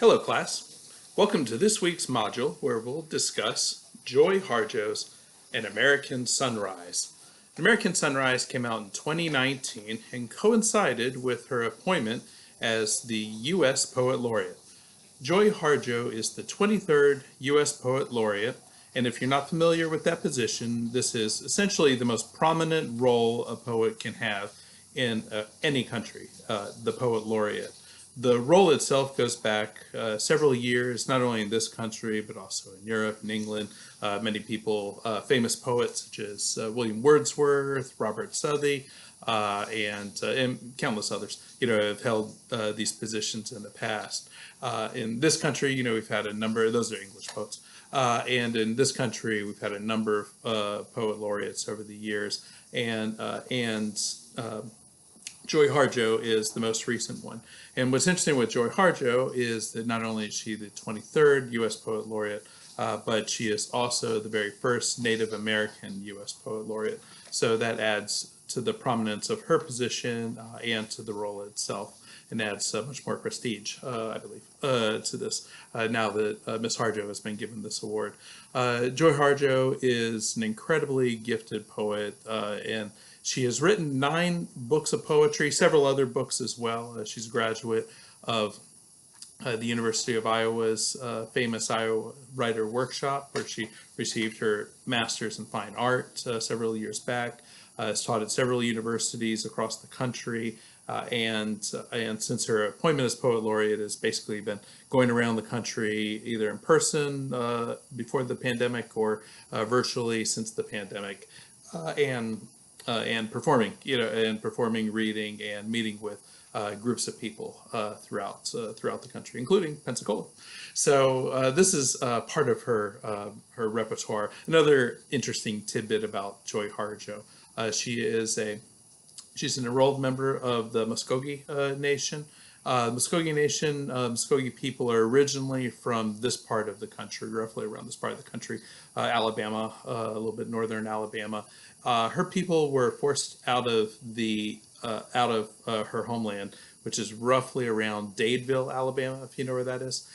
Hello class, welcome to this week's module where we'll discuss Joy Harjo's An American Sunrise. An American Sunrise came out in 2019 and coincided with her appointment as the U.S. Poet Laureate. Joy Harjo is the 23rd U.S. Poet Laureate, and if you're not familiar with that position, this is essentially the most prominent role a poet can have in any country, the Poet Laureate. The role itself goes back several years, not only in this country, but also in Europe and England. Many people, famous poets such as William Wordsworth, Robert Southey, and countless others, have held these positions in the past. In this country, we've had a number, those are English poets, and in this country, we've had a number of poet laureates over the years, and Joy Harjo is the most recent one. And what's interesting with Joy Harjo is that not only is she the 23rd U.S. Poet Laureate, but she is also the very first Native American U.S. Poet Laureate. So that adds to the prominence of her position and to the role itself, and adds much more prestige, I believe, to this now that Miss Harjo has been given this award. Joy Harjo is an incredibly gifted poet, and she has written 9 books of poetry, several other books as well. She's a graduate of the University of Iowa's famous Iowa Writer Workshop, where she received her master's in fine art several years back. Has taught at several universities across the country, and since her appointment as Poet Laureate has basically been going around the country either in person before the pandemic or virtually since the pandemic, and performing, performing, reading, and meeting with groups of people throughout the country, including Pensacola. So this is part of her repertoire. Another interesting tidbit about Joy Harjo: she's an enrolled member of the Muskogee Nation. Muskogee Nation, Muskogee people are originally from this part of the country, roughly around this part of the country, Alabama, a little bit northern Alabama. Her people were forced out of her homeland, which is roughly around Dadeville, Alabama, if you know where that is,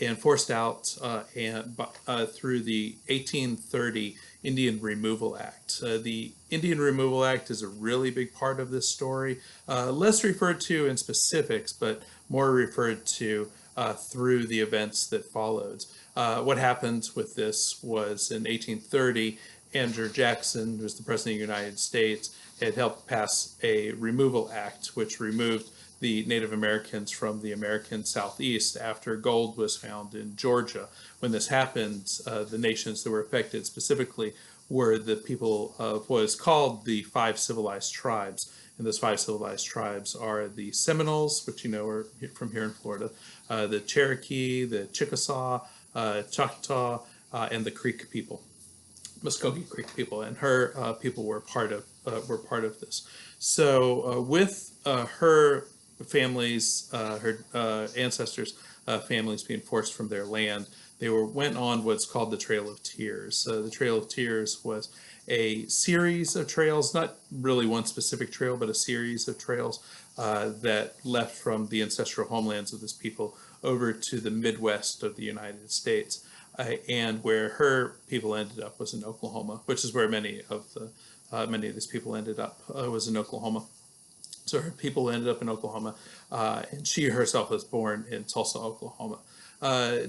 and forced out through the 1830 Indian Removal Act. The Indian Removal Act is a really big part of this story, less referred to in specifics, but more referred to through the events that followed. What happened with this was in 1830, Andrew Jackson, who was the President of the United States, had helped pass a removal act which removed the Native Americans from the American Southeast after gold was found in Georgia. When this happened, the nations that were affected specifically were the people of what is called the 5 civilized tribes. And those 5 civilized tribes are the Seminoles, which are from here in Florida, the Cherokee, the Chickasaw, Choctaw, and the Creek people, Muskogee Creek people, and her people were part of this. So with her families, her ancestors' families being forced from their land, they went on what's called the Trail of Tears. The Trail of Tears was a series of trails, not really one specific trail, but a series of trails that left from the ancestral homelands of this people over to the Midwest of the United States. And where her people ended up was in Oklahoma, which is where many of these people ended up, was in Oklahoma. So her people ended up in Oklahoma, and she herself was born in Tulsa, Oklahoma.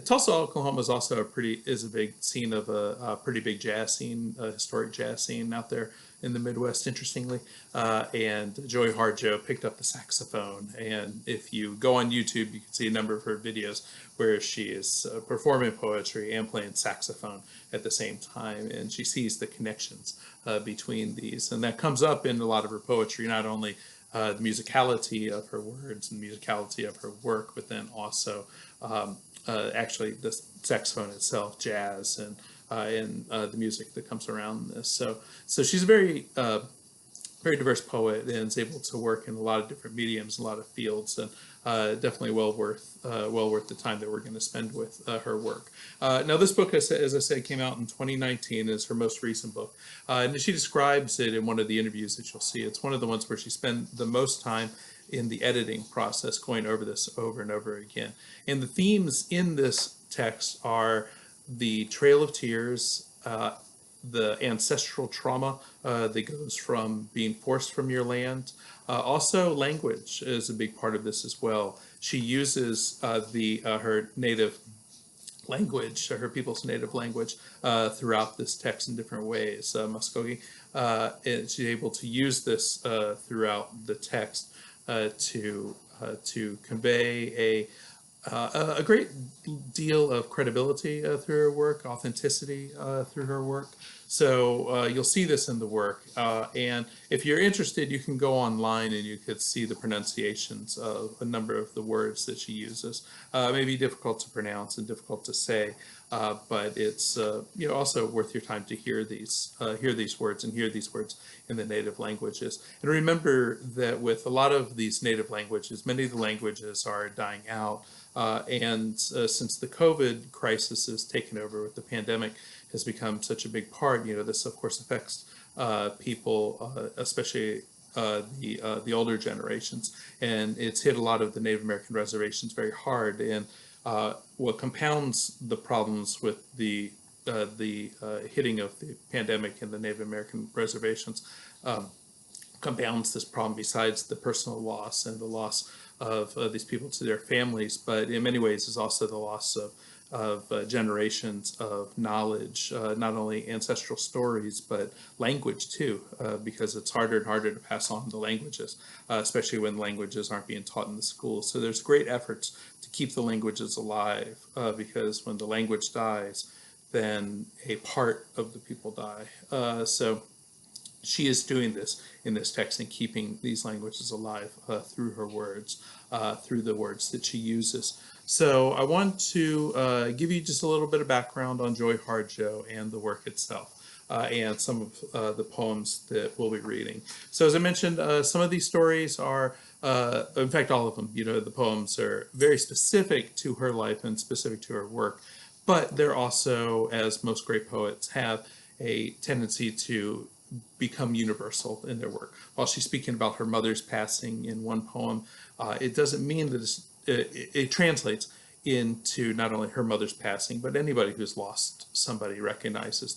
Tulsa, Oklahoma is also a big scene of a pretty big jazz scene, a historic jazz scene out there in the Midwest, interestingly. And Joy Harjo picked up the saxophone, and if you go on YouTube, you can see a number of her videos where she is performing poetry and playing saxophone at the same time, and she sees the connections between these, and that comes up in a lot of her poetry, not only the musicality of her words and musicality of her work, but then also actually the saxophone itself, jazz, and the music that comes around this. So she's a very diverse poet and is able to work in a lot of different mediums, a lot of fields, and definitely well worth the time that we're going to spend with her work. Now, this book, as I said, came out in 2019. Is her most recent book, and she describes it in one of the interviews that you'll see. It's one of the ones where she spent the most time in the editing process, going over this over and over again. And the themes in this text are the Trail of Tears, the ancestral trauma that goes from being forced from your land. Also, language is a big part of this as well. She uses her native language, her people's native language, throughout this text in different ways. Muskogee, and she's able to use this throughout the text to convey a great deal of credibility through her work, authenticity through her work. So you'll see this in the work. And if you're interested, you can go online and you could see the pronunciations of a number of the words that she uses. It may be difficult to pronounce and difficult to say, but it's also worth your time to hear these words and hear these words in the native languages. And remember that with a lot of these native languages, many of the languages are dying out. And since the COVID crisis has taken over with the pandemic, has become such a big part, this of course affects people, especially the older generations, and it's hit a lot of the Native American reservations very hard. And what compounds the problems with the hitting of the pandemic in the Native American reservations compounds this problem, besides the personal loss and the loss of these people to their families, but in many ways is also the loss of generations of knowledge, not only ancestral stories, but language too, because it's harder and harder to pass on the languages, especially when languages aren't being taught in the schools. So there's great efforts to keep the languages alive, because when the language dies, then a part of the people die. So she is doing this in this text and keeping these languages alive through her words, through the words that she uses. So I want to give you just a little bit of background on Joy Harjo and the work itself, and some of the poems that we'll be reading. So as I mentioned, some of these stories are, in fact, all of them, the poems are very specific to her life and specific to her work, but they're also, as most great poets have, a tendency to become universal in their work. While she's speaking about her mother's passing in one poem, it doesn't mean that it translates into not only her mother's passing, but anybody who's lost somebody recognizes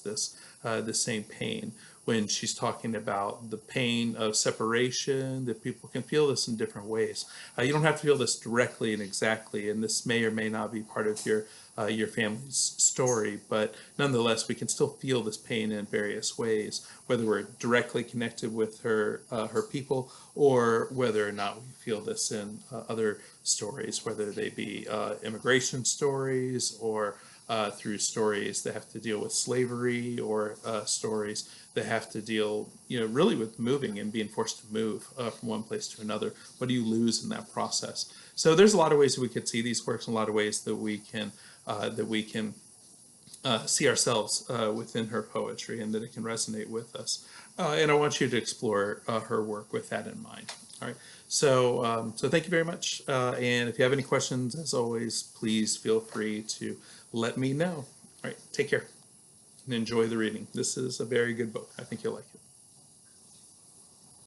the same pain. When she's talking about the pain of separation, that people can feel this in different ways. You don't have to feel this directly and exactly, and this may or may not be part of your family's story, but nonetheless, we can still feel this pain in various ways, whether we're directly connected with her people, or whether or not we feel this in other stories, whether they be immigration stories, or through stories that have to deal with slavery, or stories that have to deal, really with moving and being forced to move from one place to another. What do you lose in that process? So there's a lot of ways that we could see these works, and a lot of ways that we can see ourselves within her poetry, and that it can resonate with us. And I want you to explore her work with that in mind. All right. So thank you very much. And if you have any questions, as always, please feel free to let me know. All right. Take care and enjoy the reading. This is a very good book. I think you'll like it.